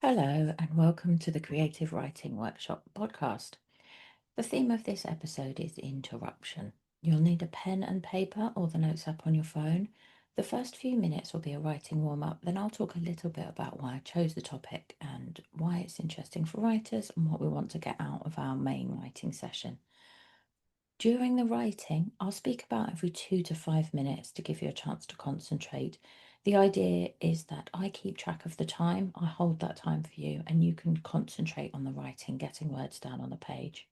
Hello, and welcome to the Creative Writing Workshop podcast. The theme of this episode is interruption. You'll need a pen and paper or the notes app on your phone. The first few minutes will be a writing warm up, then I'll talk a little bit about why I chose the topic and why it's interesting for writers and what we want to get out of our main writing session. During the writing, I'll speak about every 2 to 5 minutes to give you a chance to concentrate. The idea is that I keep track of the time, I hold that time for you, and you can concentrate on the writing, getting words down on the page.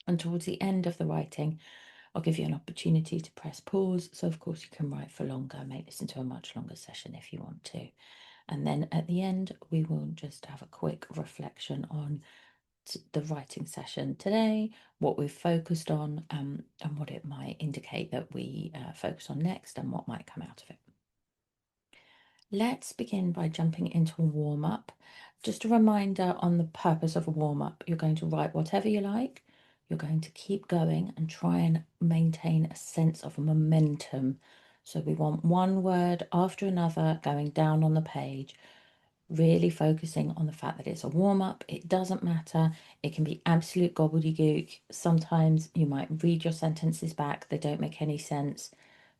And towards the end of the writing, I'll give you an opportunity to press pause. So, of course, you can write for longer, make this into a much longer session if you want to. And then at the end, we will just have a quick reflection on the writing session today, what we've focused on, and what it might indicate that we focus on next and what might come out of it. Let's begin by jumping into a warm up. Just a reminder on the purpose of a warm up. You're going to write whatever you like. You're going to keep going and try and maintain a sense of momentum. So we want one word after another going down on the page, really focusing on the fact that it's a warm up. It doesn't matter. It can be absolute gobbledygook. Sometimes you might read your sentences back, they don't make any sense.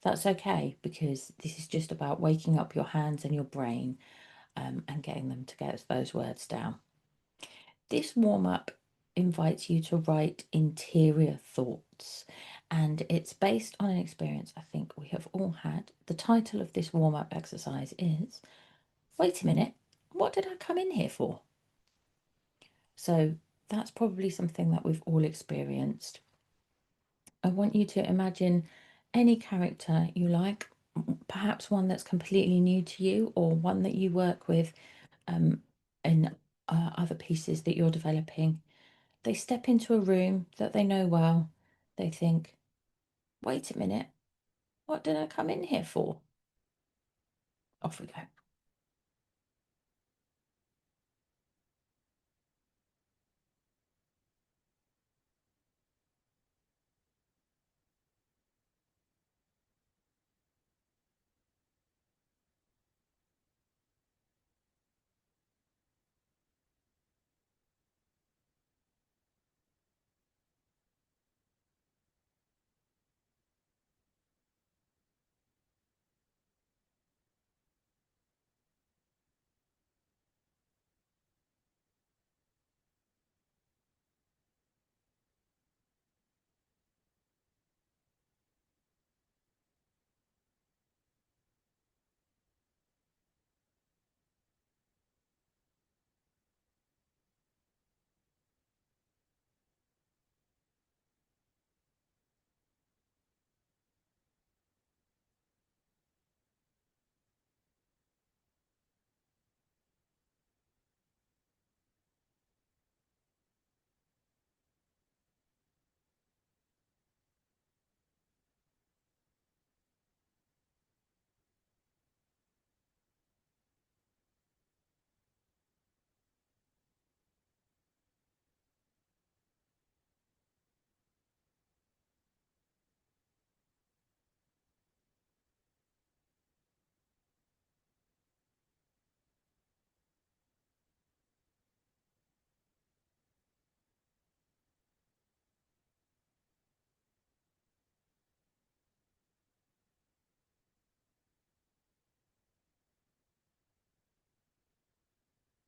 That's okay, because this is just about waking up your hands and your brain and getting them to get those words down. This warm up invites you to write interior thoughts, and it's based on an experience I think we have all had. The title of this warm up exercise is Wait a minute, what did I come in here for? So that's probably something that we've all experienced. I want you to imagine any character you like, perhaps one that's completely new to you or one that you work with in other pieces that you're developing. They step into a room that they know well. They think, wait a minute, what did I come in here for? Off we go.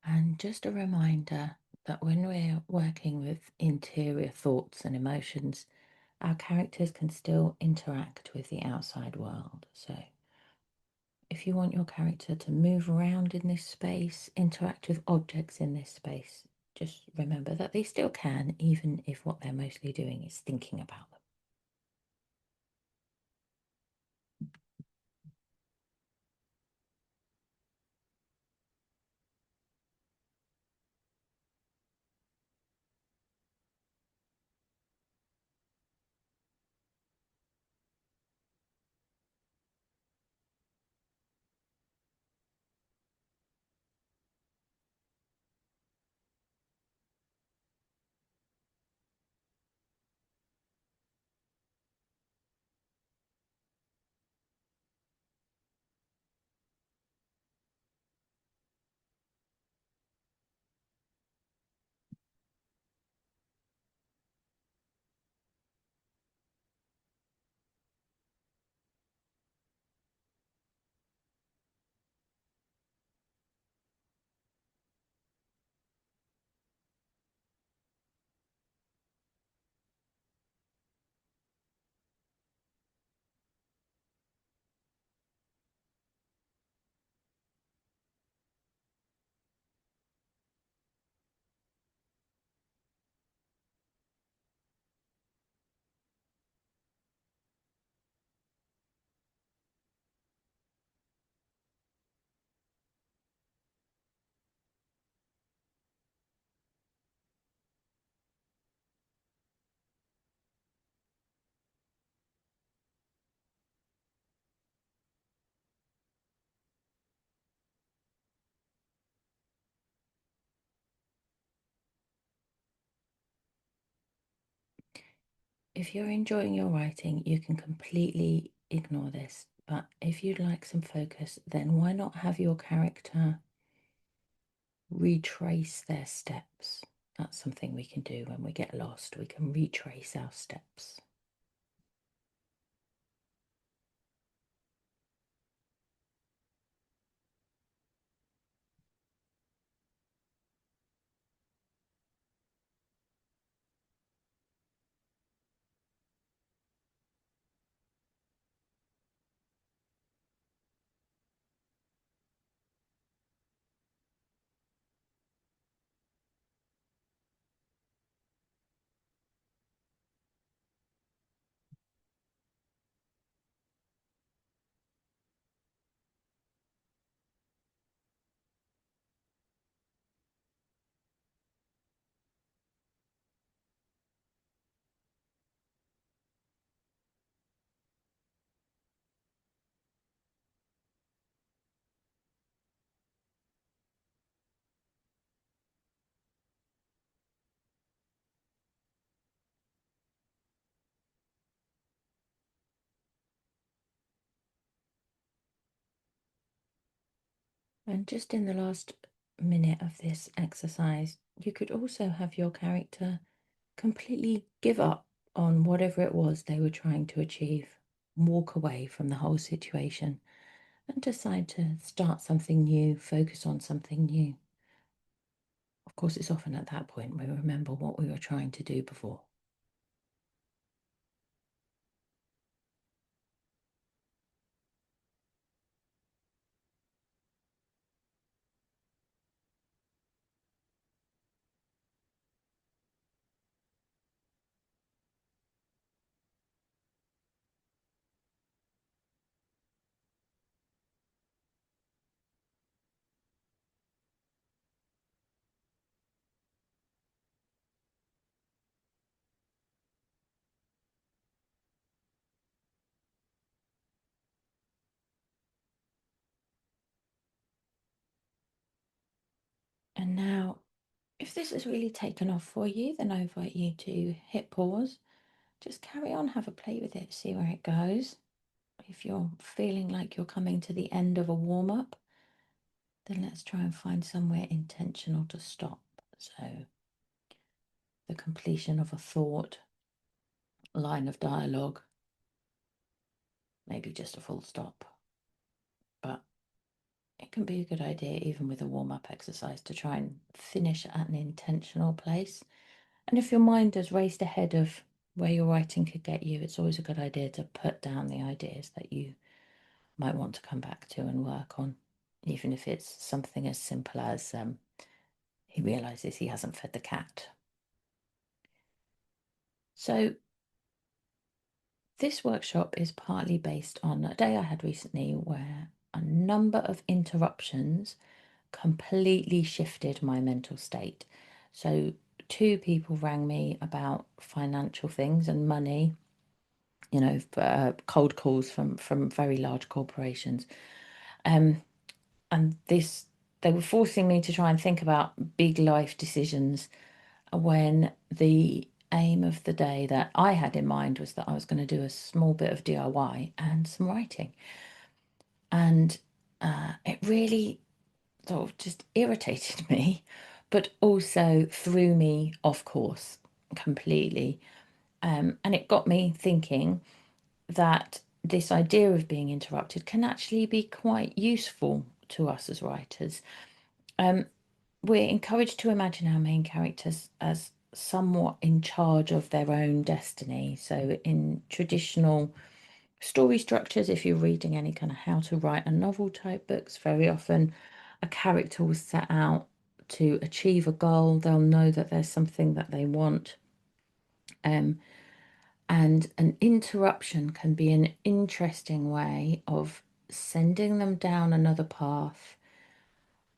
And just a reminder that when we're working with interior thoughts and emotions, our characters can still interact with the outside world. So, if you want your character to move around in this space, interact with objects in this space, just remember that they still can, even if what they're mostly doing is thinking about them. if you're enjoying your writing, you can completely ignore this. But if you'd like some focus, then why not have your character retrace their steps? That's something we can do when we get lost. We can retrace our steps. And just in the last minute of this exercise, you could also have your character completely give up on whatever it was they were trying to achieve, walk away from the whole situation, and decide to start something new, focus on something new. Of course, it's often at that point we remember what we were trying to do before. And now, if this has really taken off for you, then I invite you to hit pause. Just carry on, have a play with it, see where it goes. If you're feeling like you're coming to the end of a warm up, then let's try and find somewhere intentional to stop. So, the completion of a thought, line of dialogue, maybe just a full stop. But it can be a good idea, even with a warm up exercise, to try and finish at an intentional place. And if your mind has raced ahead of where your writing could get you, it's always a good idea to put down the ideas that you might want to come back to and work on, even if it's something as simple as he realizes he hasn't fed the cat. So, this workshop is partly based on a day I had recently where a number of interruptions completely shifted my mental state. So, two people rang me about financial things and money, cold calls from very large corporations. Um, and this they were forcing me to try and think about big life decisions when the aim of the day that I had in mind was that I was going to do a small bit of DIY and some writing. And it really sort of just irritated me, but also threw me off course completely. And it got me thinking that this idea of being interrupted can actually be quite useful to us as writers. Um, we're encouraged to imagine our main characters as somewhat in charge of their own destiny. So, in traditional story structures, if you're reading any kind of how to write a novel type books, very often a character will set out to achieve a goal. They'll know that there's something that they want. Um, and an interruption can be an interesting way of sending them down another path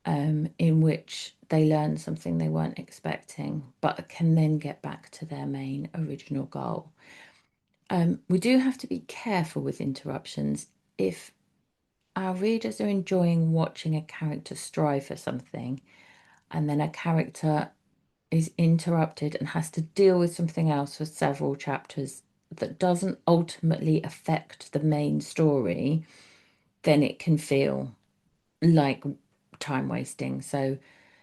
in which they learn something they weren't expecting, but can then get back to their main original goal. We do have to be careful with interruptions. If our readers are enjoying watching a character strive for something, and then a character is interrupted and has to deal with something else for several chapters that doesn't ultimately affect the main story, then it can feel like time wasting. So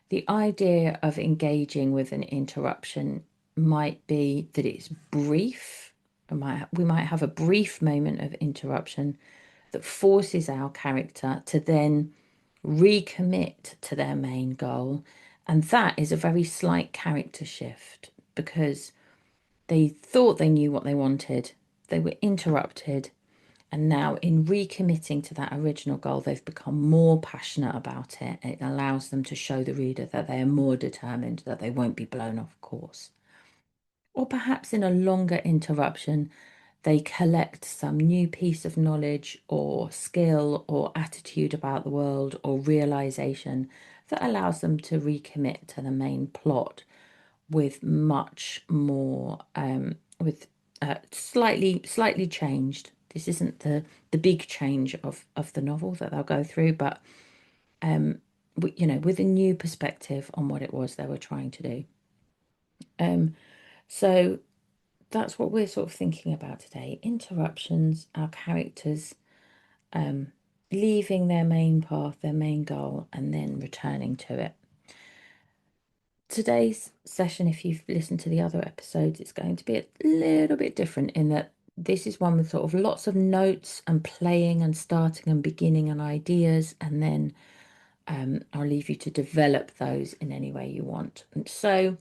the idea of engaging with an interruption might be that it's brief. We might have a brief moment of interruption that forces our character to then recommit to their main goal. And that is a very slight character shift because they thought they knew what they wanted, they were interrupted, and now in recommitting to that original goal, they've become more passionate about it. It allows them to show the reader that they are more determined, that they won't be blown off course. Or perhaps in a longer interruption, they collect some new piece of knowledge or skill or attitude about the world or realization that allows them to recommit to the main plot with much more with slightly changed. This isn't the big change of the novel that they'll go through, but with a new perspective on what it was they were trying to do. So that's what we're sort of thinking about today. Interruptions, our characters leaving their main path, their main goal, and then returning to it. Today's session, if you've listened to the other episodes, it's going to be a little bit different in that this is one with sort of lots of notes and playing and starting and beginning and ideas, and then I'll leave you to develop those in any way you want. And so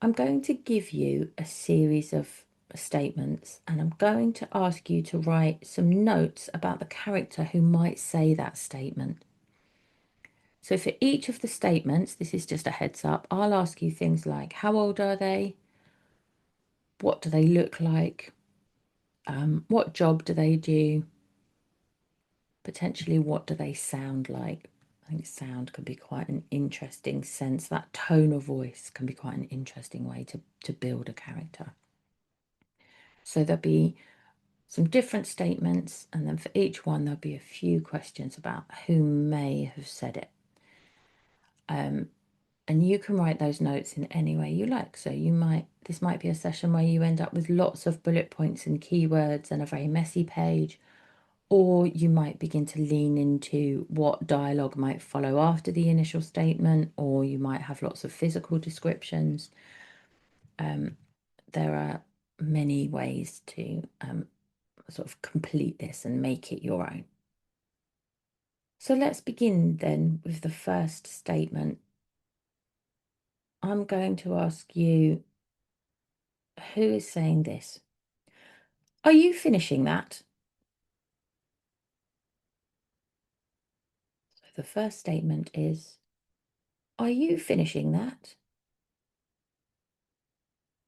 I'm going to give you a series of statements, and I'm going to ask you to write some notes about the character who might say that statement. So for each of the statements, this is just a heads up, I'll ask you things like, how old are they? What do they look like? What job do they do? Potentially, what do they sound like? I think sound can be quite an interesting sense. That tone of voice can be quite an interesting way to build a character. So there'll be some different statements, and then for each one, there'll be a few questions about who may have said it. And you can write those notes in any way you like. So this might be a session where you end up with lots of bullet points and keywords and a very messy page, or you might begin to lean into what dialogue might follow after the initial statement, or you might have lots of physical descriptions. There are many ways to sort of complete this and make it your own. So let's begin then with the first statement. I'm going to ask you, who is saying this? Are you finishing that? So the first statement is, are you finishing that?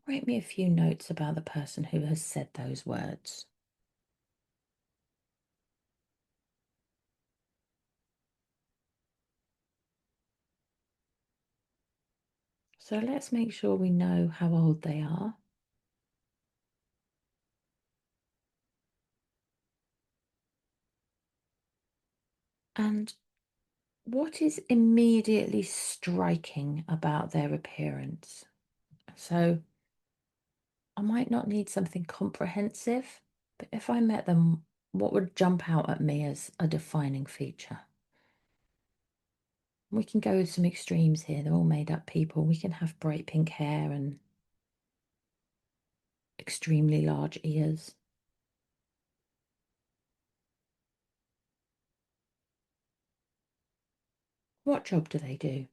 Write me a few notes about the person who has said those words. So let's make sure we know how old they are. And what is immediately striking about their appearance? So I might not need something comprehensive, but if I met them, what would jump out at me as a defining feature? We can go with some extremes here. They're all made up people. We can have bright pink hair and extremely large ears. What job do they do?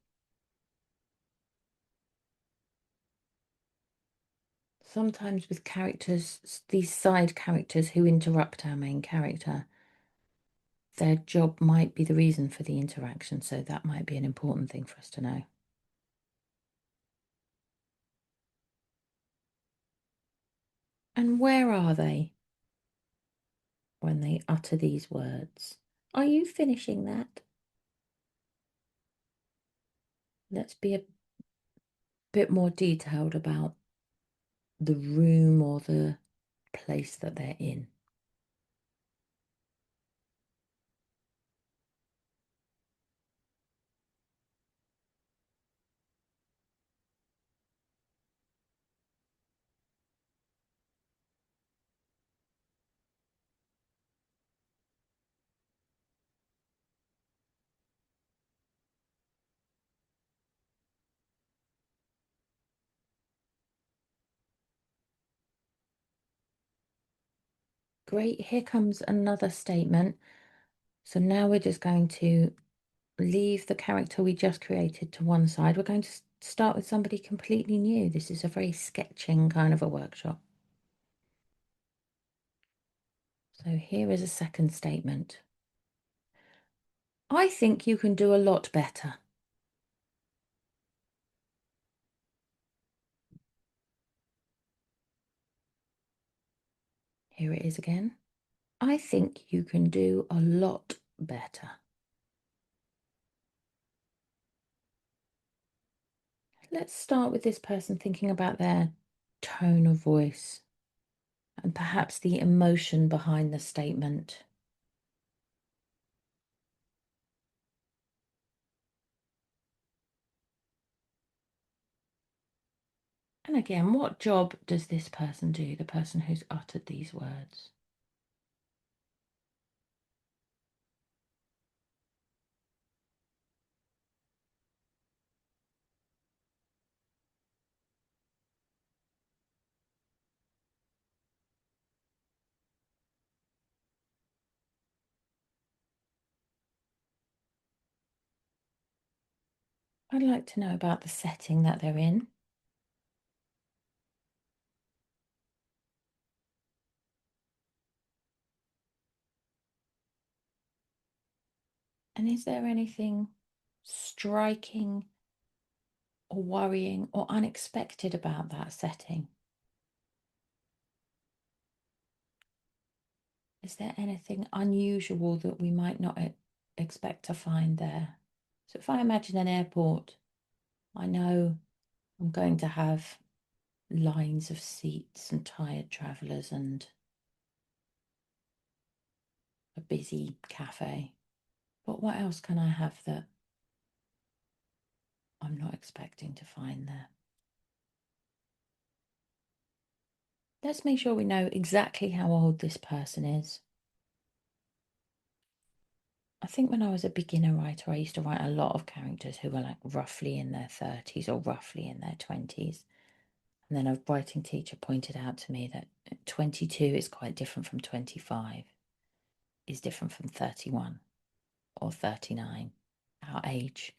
Sometimes with characters, these side characters who interrupt our main character, their job might be the reason for the interaction. So that might be an important thing for us to know. And where are they when they utter these words? Are you finishing that? Let's be a bit more detailed about the room or the place that they're in. great. Here comes another statement. So now we're just going to leave the character we just created to one side. We're going to start with somebody completely new. This is a very sketching kind of a workshop. So here is a second statement. I think you can do a lot better. Here it is again. I think you can do a lot better. Let's start with this person thinking about their tone of voice and perhaps the emotion behind the statement. And again, what job does this person do, the person who's uttered these words? I'd like to know about the setting that they're in. And is there anything striking or worrying or unexpected about that setting? Is there anything unusual that we might not expect to find there? So if I imagine an airport, I know I'm going to have lines of seats and tired travellers and a busy cafe. But what else can I have that I'm not expecting to find there? Let's make sure we know exactly how old this person is. I think when I was a beginner writer, I used to write a lot of characters who were like roughly in their 30s or roughly in their 20s. And then a writing teacher pointed out to me that 22 is quite different from 25, is different from 31 or 39. Our age,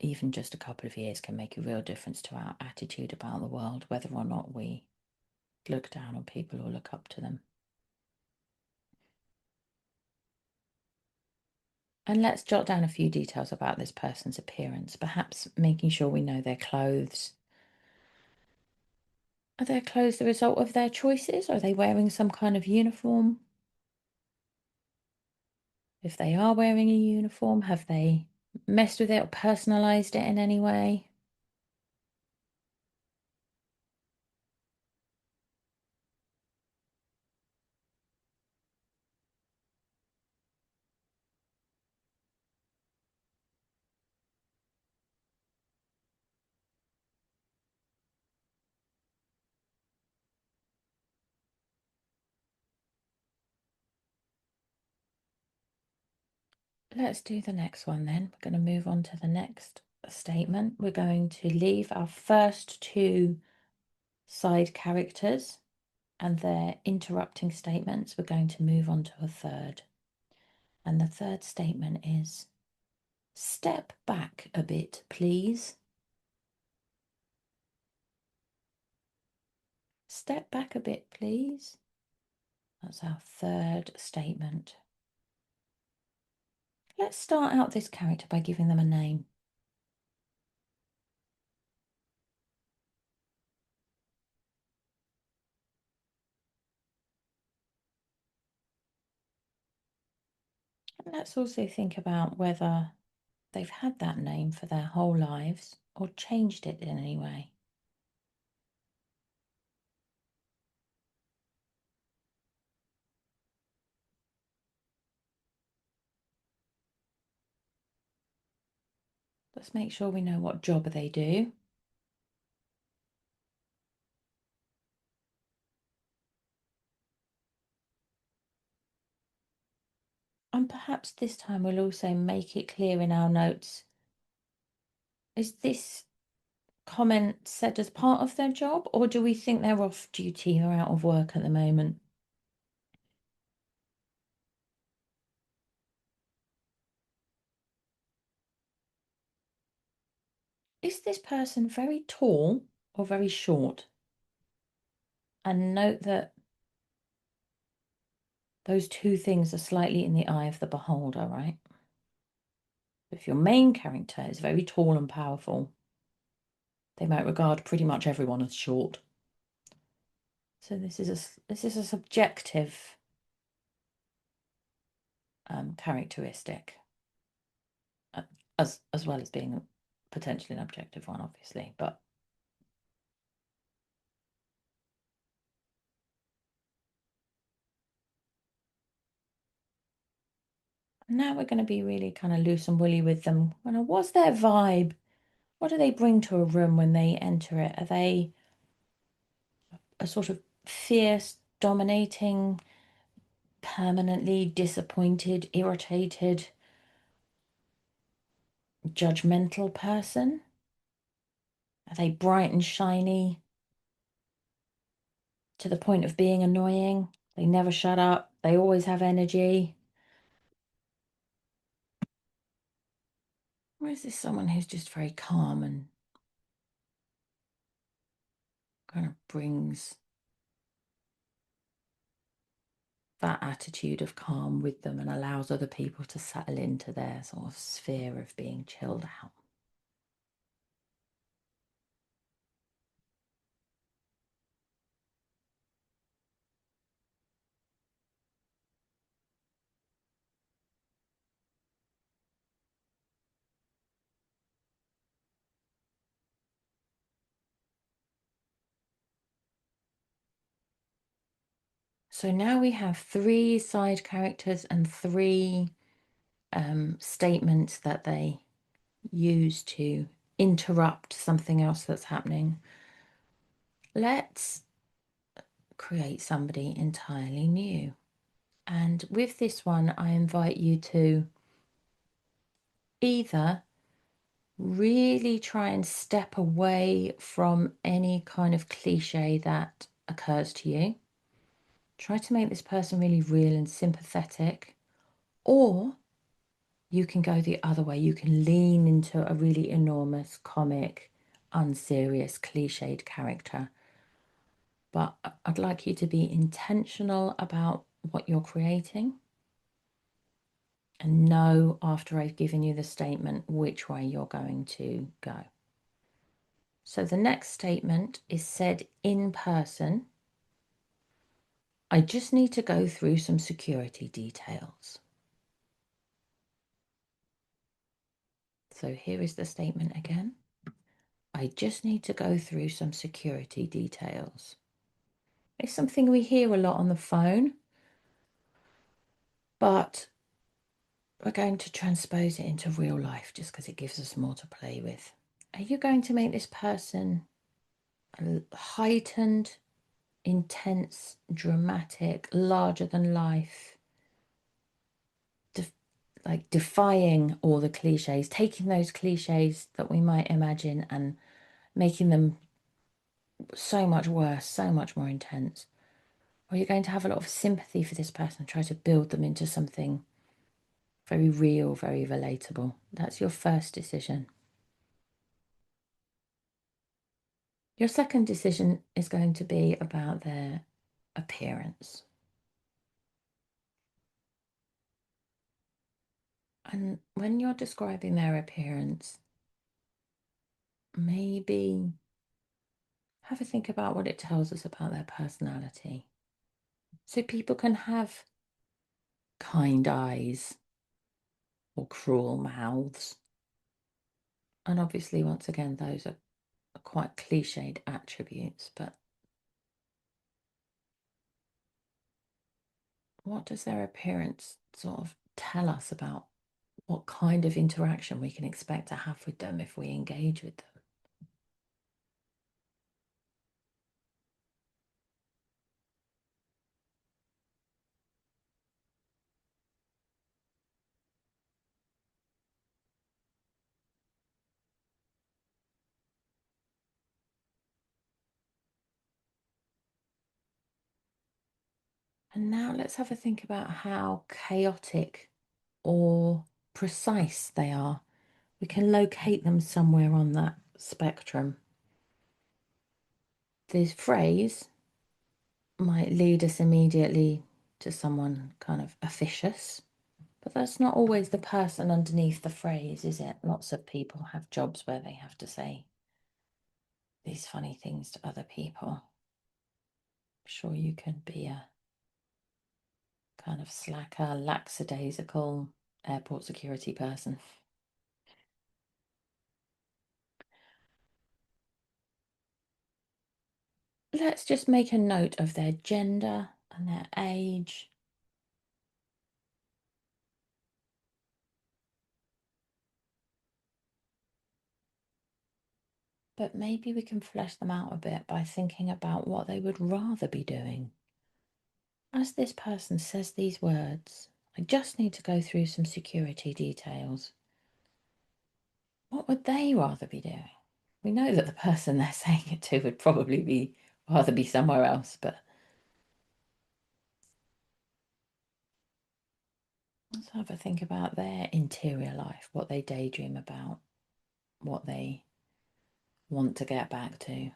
even just a couple of years, can make a real difference to our attitude about the world, whether or not we look down on people or look up to them. And let's jot down a few details about this person's appearance, perhaps making sure we know their clothes. Are their clothes the result of their choices? Are they wearing some kind of uniform? If they are wearing a uniform, have they messed with it or personalised it in any way? Let's do the next one then. We're going to move on to the next statement. We're going to leave our first two side characters and their interrupting statements. We're going to move on to a third. And the third statement is, step back a bit, please. Step back a bit, please. That's our third statement. Let's start out this character by giving them a name. And let's also think about whether they've had that name for their whole lives or changed it in any way. Let's make sure we know what job they do. And perhaps this time we'll also make it clear in our notes, is this comment said as part of their job, or do we think they're off duty or out of work at the moment? Is this person very tall or very short? And note that those two things are slightly in the eye of the beholder, right? If your main character is very tall and powerful, they might regard pretty much everyone as short. So this is a subjective characteristic, as well as being potentially an objective one, obviously. But now we're going to be really kind of loose and woolly with them. What's their vibe? What do they bring to a room when they enter it? Are they a sort of fierce, dominating, permanently disappointed, irritated, judgmental person? Are they bright and shiny to the point of being annoying? They never shut up. They always have energy. Or is this someone who's just very calm and kind of brings that attitude of calm with them and allows other people to settle into their sort of sphere of being chilled out? So now we have 3 side characters and 3 statements that they use to interrupt something else that's happening. Let's create somebody entirely new. And with this one, I invite you to either really try and step away from any kind of cliche that occurs to you. Try to make this person really real and sympathetic, or you can go the other way. You can lean into a really enormous, comic, unserious, cliched character. But I'd like you to be intentional about what you're creating and know after I've given you the statement which way you're going to go. So the next statement is said in person. I just need to go through some security details. So here is the statement again. I just need to go through some security details. It's something we hear a lot on the phone, but we're going to transpose it into real life just because it gives us more to play with. Are you going to make this person heightened, intense, dramatic, larger than life, like defying all the cliches, taking those cliches that we might imagine and making them so much worse, so much more intense? Or you're going to have a lot of sympathy for this person and try to build them into something very real, very relatable? That's your first decision. Your second decision is going to be about their appearance. And when you're describing their appearance, maybe have a think about what it tells us about their personality. So people can have kind eyes or cruel mouths. And obviously, once again, those are quite cliched attributes, but what does their appearance sort of tell us about what kind of interaction we can expect to have with them if we engage with them? And now let's have a think about how chaotic or precise they are. We can locate them somewhere on that spectrum. This phrase might lead us immediately to someone kind of officious, but that's not always the person underneath the phrase, is it? Lots of people have jobs where they have to say these funny things to other people. I'm sure you can be a kind of slacker, lackadaisical airport security person. Let's just make a note of their gender and their age. But maybe we can flesh them out a bit by thinking about what they would rather be doing. As this person says these words, I just need to go through some security details. What would they rather be doing? We know that the person they're saying it to would probably rather be somewhere else, but let's have a think about their interior life, what they daydream about, what they want to get back to,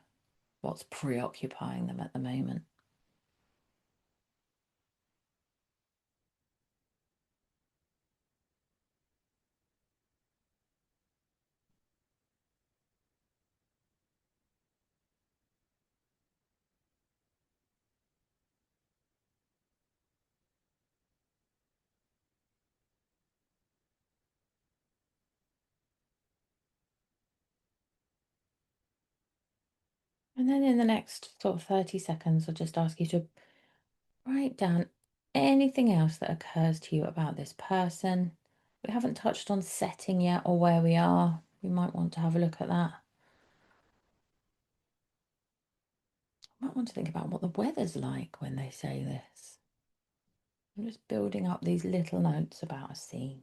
what's preoccupying them at the moment. And then in the next sort of 30 seconds, I'll just ask you to write down anything else that occurs to you about this person. We haven't touched on setting yet or where we are. We might want to have a look at that. Might want to think about what the weather's like when they say this. I'm just building up these little notes about a scene.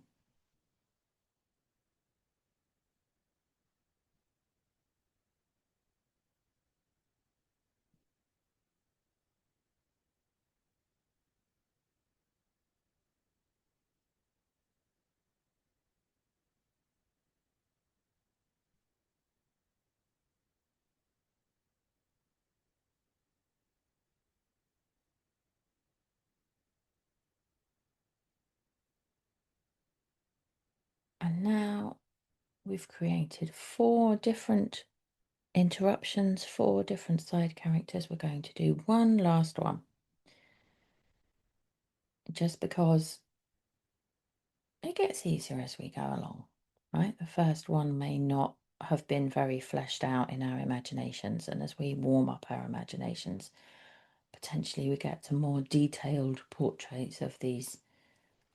And now we've created 4 different interruptions, 4 different side characters. We're going to do one last one. Just because it gets easier as we go along, right? The first one may not have been very fleshed out in our imaginations, and as we warm up our imaginations, potentially we get to more detailed portraits of these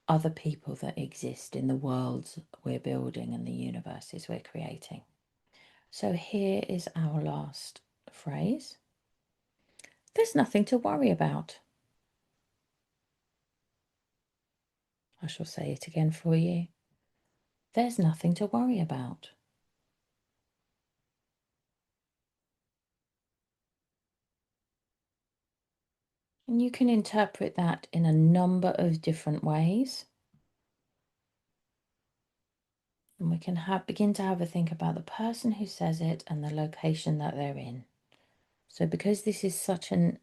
other people that exist in the worlds we're building and the universes we're creating. So here is our last phrase. There's nothing to worry about. I shall say it again for you. There's nothing to worry about. And you can interpret that in a number of different ways. And we can begin to have a think about the person who says it and the location that they're in. So because this is such a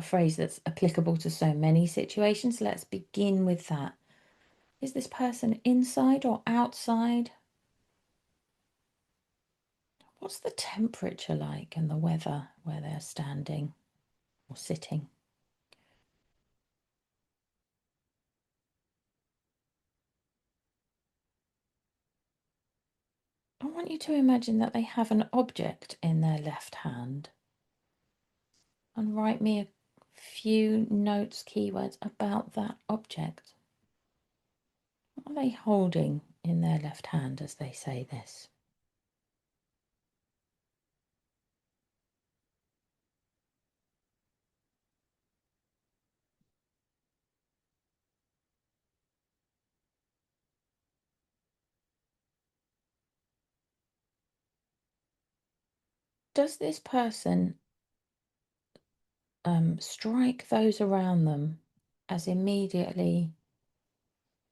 phrase that's applicable to so many situations, let's begin with that. Is this person inside or outside? What's the temperature like and the weather where they're standing or sitting? I want you to imagine that they have an object in their left hand and write me a few notes, keywords about that object. What are they holding in their left hand as they say this? Does this person strike those around them as immediately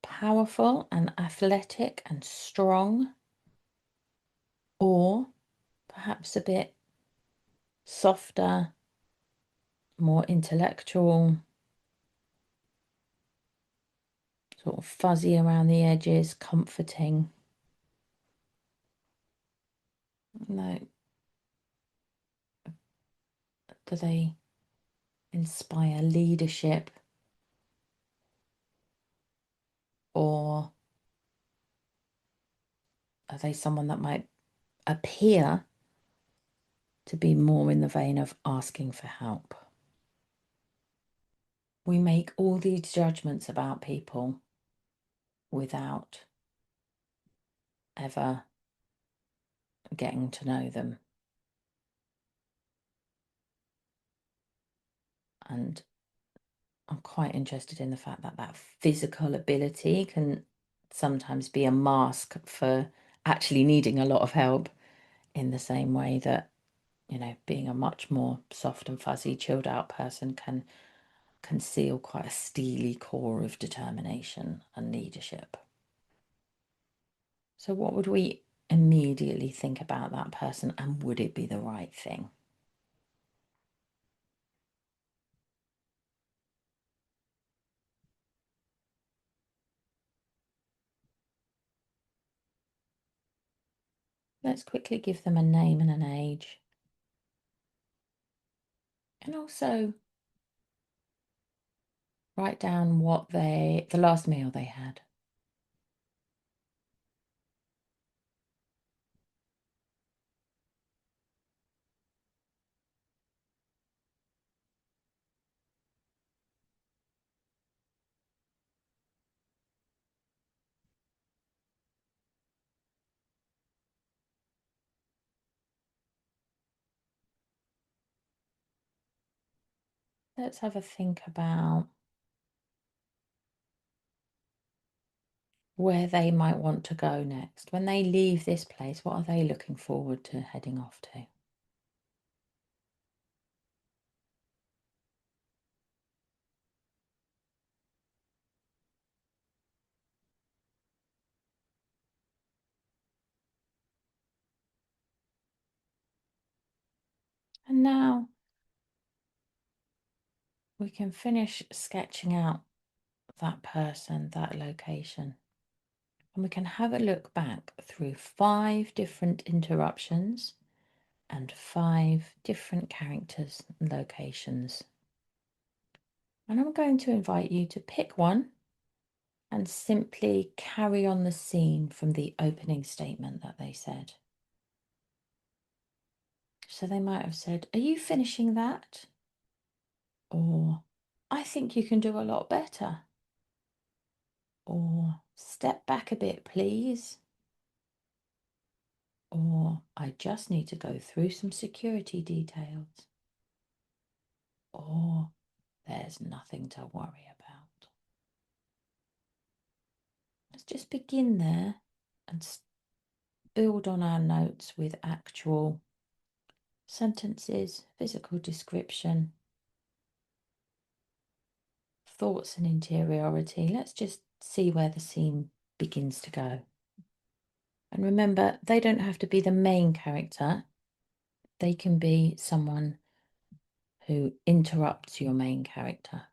powerful and athletic and strong, or perhaps a bit softer, more intellectual, sort of fuzzy around the edges, comforting. No, do they inspire leadership, or are they someone that might appear to be more in the vein of asking for help? We make all these judgments about people without ever getting to know them. And I'm quite interested in the fact that that physical ability can sometimes be a mask for actually needing a lot of help, in the same way that, you know, being a much more soft and fuzzy, chilled out person can conceal quite a steely core of determination and leadership. So what would we immediately think about that person, and would it be the right thing? Let's quickly give them a name and an age. And also write down what the last meal they had. Let's have a think about where they might want to go next. When they leave this place, what are they looking forward to heading off to? And now we can finish sketching out that person, that location. And we can have a look back through 5 different interruptions and 5 different characters and locations. And I'm going to invite you to pick one and simply carry on the scene from the opening statement that they said. So they might have said, "Are you finishing that?" Or, "I think you can do a lot better." Or, "Step back a bit, please." Or, "I just need to go through some security details." Or, "There's nothing to worry about." Let's just begin there and build on our notes with actual sentences, physical description, thoughts and interiority. Let's just see where the scene begins to go. And remember, they don't have to be the main character. They can be someone who interrupts your main character.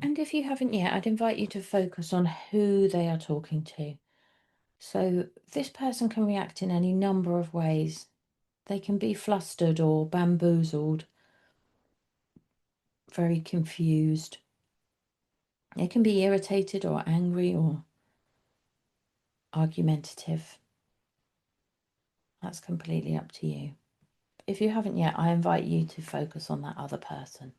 And if you haven't yet, I'd invite you to focus on who they are talking to. So this person can react in any number of ways. They can be flustered or bamboozled, very confused. They can be irritated or angry or argumentative. That's completely up to you. If you haven't yet, I invite you to focus on that other person.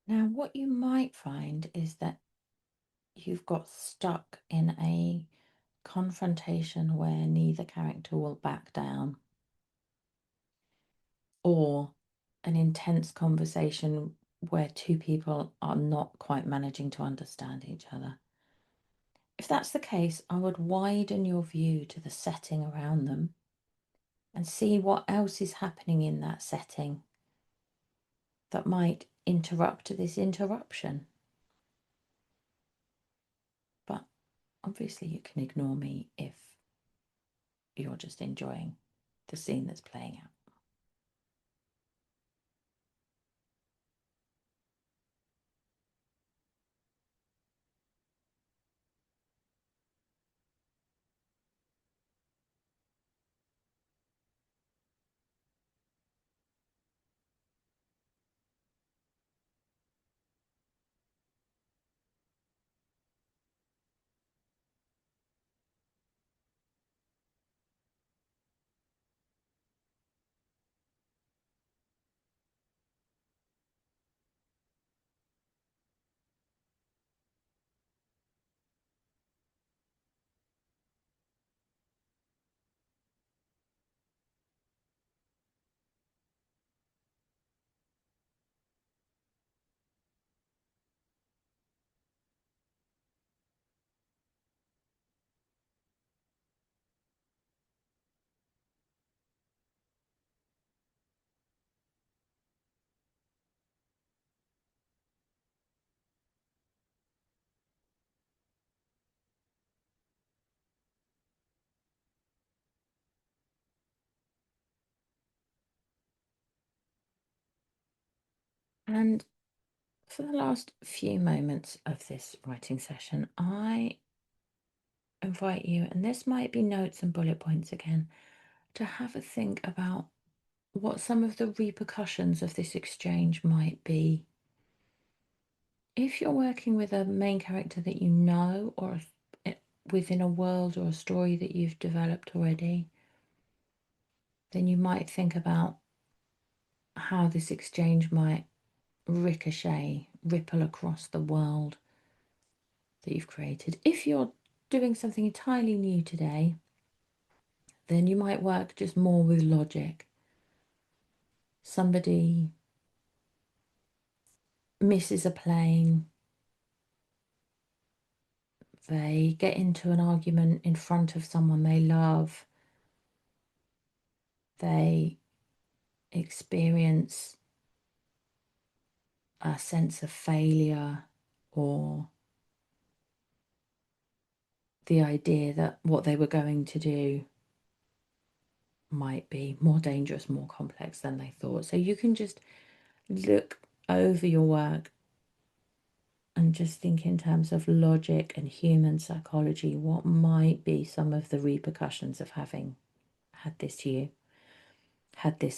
Now, what you might find is that you've got stuck in a confrontation where neither character will back down, or an intense conversation where two people are not quite managing to understand each other. If that's the case, I would widen your view to the setting around them and see what else is happening in that setting that might interrupt this interruption. But obviously, you can ignore me if you're just enjoying the scene that's playing out. And for the last few moments of this writing session, I invite you, and this might be notes and bullet points again, to have a think about what some of the repercussions of this exchange might be. If you're working with a main character that you know, or within a world or a story that you've developed already, then you might think about how this exchange might ripple across the world that you've created. If you're doing something entirely new today, then you might work just more with logic. Somebody misses a plane, they get into an argument in front of someone they love, they experience a sense of failure or the idea that what they were going to do might be more dangerous, more complex than they thought. So you can just look over your work and just think in terms of logic and human psychology, what might be some of the repercussions of having had this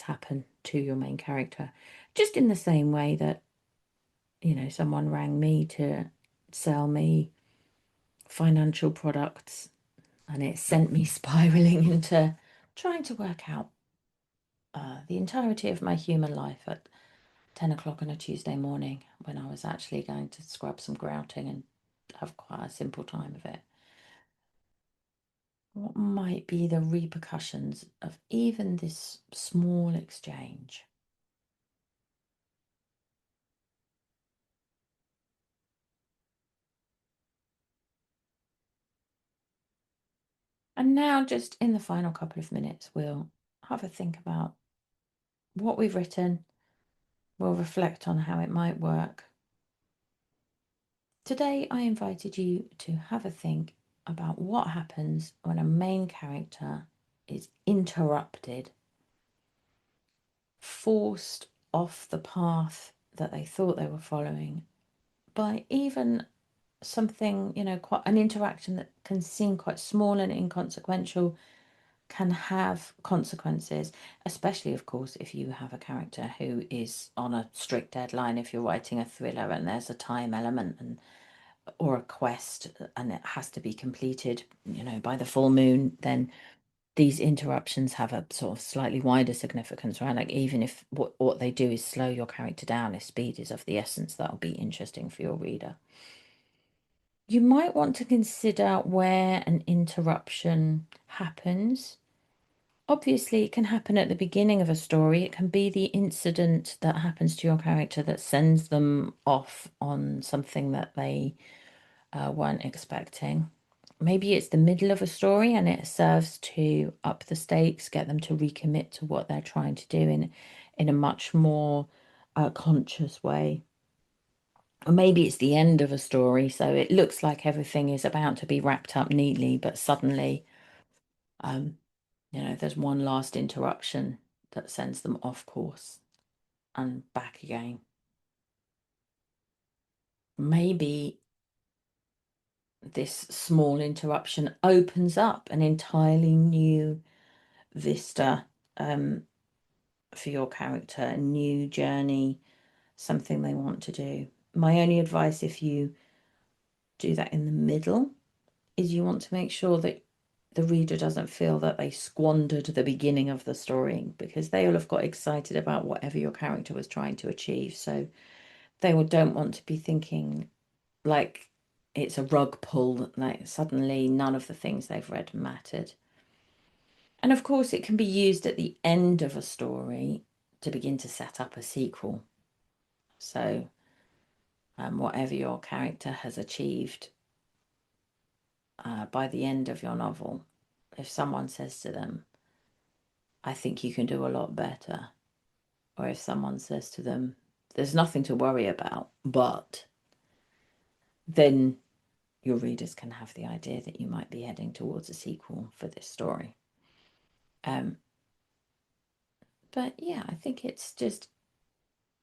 happen to your main character. Just in the same way that, someone rang me to sell me financial products and it sent me spiraling into trying to work out the entirety of my human life at 10 o'clock on a Tuesday morning when I was actually going to scrub some grouting and have quite a simple time of it. What might be the repercussions of even this small exchange? And now, just in the final couple of minutes, we'll have a think about what we've written. We'll reflect on how it might work. Today, I invited you to have a think about what happens when a main character is interrupted, forced off the path that they thought they were following by even something, quite an interaction that can seem quite small and inconsequential can have consequences, especially, of course, if you have a character who is on a strict deadline. If you're writing a thriller and there's a time element or a quest and it has to be completed, by the full moon, then these interruptions have a sort of slightly wider significance, right? Like even if what they do is slow your character down, if speed is of the essence, that'll be interesting for your reader. You might want to consider where an interruption happens. Obviously, it can happen at the beginning of a story. It can be the incident that happens to your character that sends them off on something that they weren't expecting. Maybe it's the middle of a story and it serves to up the stakes, get them to recommit to what they're trying to do in a much more conscious way. Or maybe it's the end of a story, so it looks like everything is about to be wrapped up neatly, but suddenly, there's one last interruption that sends them off course and back again. Maybe this small interruption opens up an entirely new vista for your character, a new journey, something they want to do. My only advice, if you do that in the middle, is you want to make sure that the reader doesn't feel that they squandered the beginning of the story, because they will have got excited about whatever your character was trying to achieve. So they don't want to be thinking like it's a rug pull, like suddenly none of the things they've read mattered. And of course, it can be used at the end of a story to begin to set up a sequel. So whatever your character has achieved by the end of your novel, if someone says to them, I think you can do a lot better, or if someone says to them, there's nothing to worry about, but, then your readers can have the idea that you might be heading towards a sequel for this story. But yeah, I think it's just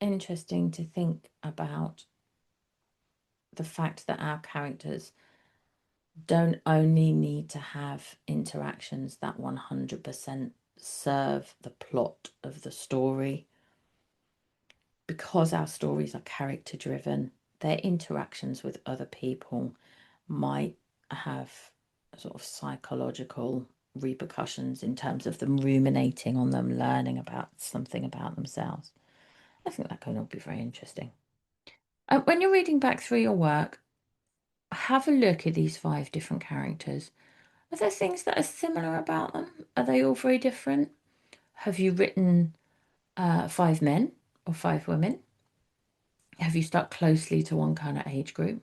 interesting to think about the fact that our characters don't only need to have interactions that 100% serve the plot of the story. Because our stories are character driven, their interactions with other people might have sort of psychological repercussions in terms of them ruminating on them, learning about something about themselves. I think that can all be very interesting. When you're reading back through your work, have a look at these 5 different characters. Are there things that are similar about them? Are they all very different? Have you written 5 men or 5 women? Have you stuck closely to one kind of age group?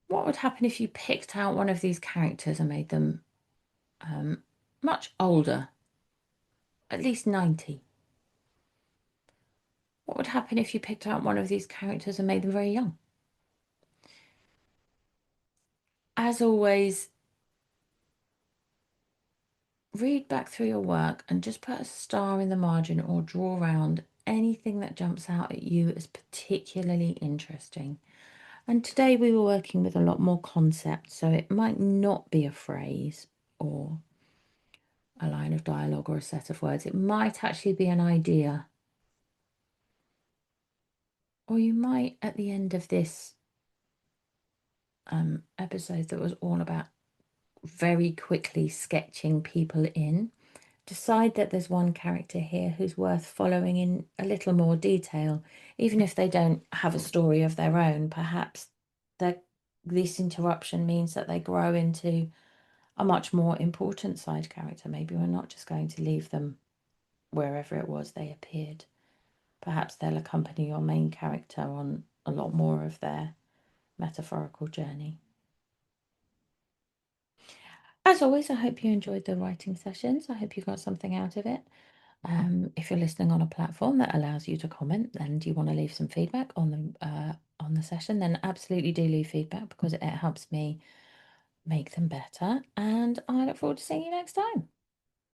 What would happen if you picked out one of these characters and made them much older, at least 90? What would happen if you picked out one of these characters and made them very young? as always, read back through your work and just put a star in the margin or draw around anything that jumps out at you as particularly interesting. And today we were working with a lot more concepts, so it might not be a phrase or a line of dialogue or a set of words. It might actually be an idea. Or you might, at the end of this episode that was all about very quickly sketching people in, decide that there's one character here who's worth following in a little more detail, even if they don't have a story of their own. Perhaps this interruption means that they grow into a much more important side character. Maybe we're not just going to leave them wherever it was they appeared. Perhaps they'll accompany your main character on a lot more of their metaphorical journey. As always, I hope you enjoyed the writing sessions. I hope you got something out of it. If you're listening on a platform that allows you to comment and you want to leave some feedback on the session, then absolutely do leave feedback because it helps me make them better. And I look forward to seeing you next time.